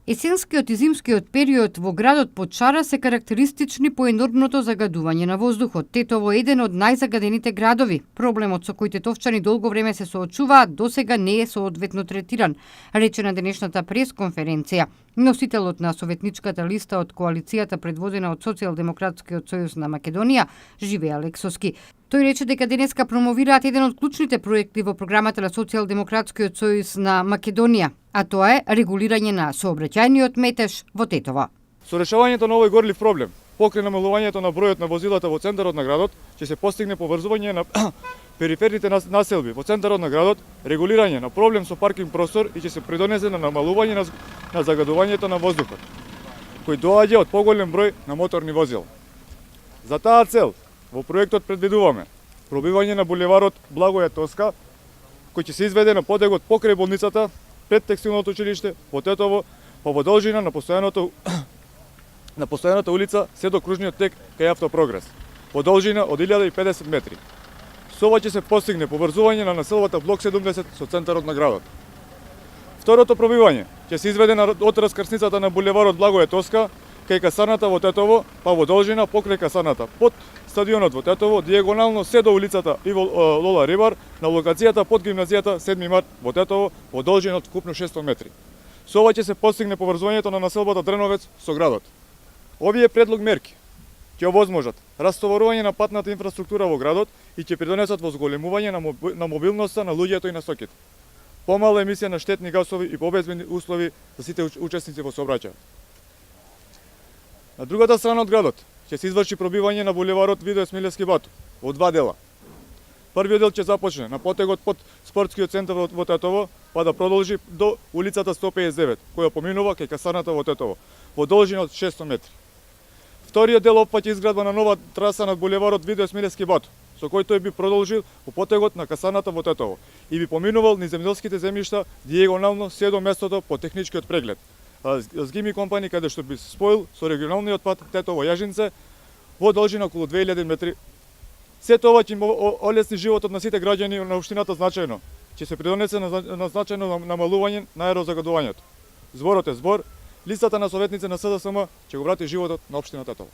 Есенскиот и зимскиот период во градот Почара се карактеристични по енормното загадување на воздухот. Тетово е еден од најзагадените градови. Проблемот со кој тетовчани долго време се соочуваат досега не е соодветно третиран, рече на денешната пресконференција носителот на советничката листа од коалицијата предводена од Социјалдемократскиот сојуз на Македонија, Живе Алексовски. Тој рече дека денеска промовираат еден од клучните проекти во програмата на Социјалдемократскиот сојуз на Македонија, а тоа е регулирање на сообраќајниот метеж во Тетово. Со решавањето на овој горлив проблем, покрај намалувањето на бројот на возилата во центарот на градот, ќе се постигне поврзување на периферните населби во центарот на градот, регулирање на проблем со паркинг простор и ќе се придонесе на намалување на загадувањето на воздухот, кој доаѓа од поголем број на моторни возила. За таа цел, во проектот предвидуваме пробивање на булеварот Благоја Тоска, кој ќе се изведе на подегот покрај болницата, пред текстилното училиште, во Тетово, па во должина на постојаната улица се до кружниот тек кај Автопрогрес, во должина од 1050 метри. Со ова ќе се постигне поврзување на населбата блок 70 со центарот на градот. Второто пробивање ќе се изведе од раскрсницата на булеварот Благоја Тоска кај касарната во Тетово, па во должина покрај касарната под стадионот во Тетово, дијагонално се до улицата Иво Лола Рибар, на локацијата под гимназијата 7 март во Тетово, во должина од вкупно 600 метри. Со ова ќе се постигне поврзувањето на населбата Дреновец со градот. Овие предлог мерки ќе овозможат растоварување на патната инфраструктура во градот и ќе придонесат во зголемување на мобилноста на луѓето и на стоките, помала емисија на штетни гасови и побезбедни услови за сите учесници во сообраќајот. На другата страна од градот ќе се изврши пробивање на булеварот Видој Смилевски Бату во два дела. Првиот дел ќе започне на потегот под спортскиот центар во Тетово, па да продолжи до улицата 159, која поминува кај касарната во Тетово, во должина од 600 метри. Вториот дел опфаќа изградба на нова траса над булеварот Видој Смилевски Бату, со кој тој би продолжил по потегот на касарната во Тетово и би поминувал низ земјделските земјишта дијагонално се до местото по техничкиот преглед. Згими компани каде што би се споил со регионалниот пат Тетово-Јажинце во должина околу 2000 метри. Сето ова ќе олесни животот на сите граѓани на општината значајно. Ќе се придонесе на значајно намалување на аерозагадувањето. Зборот е збор, листата на советници на СДСМ ќе го врати животот на општината Тетово.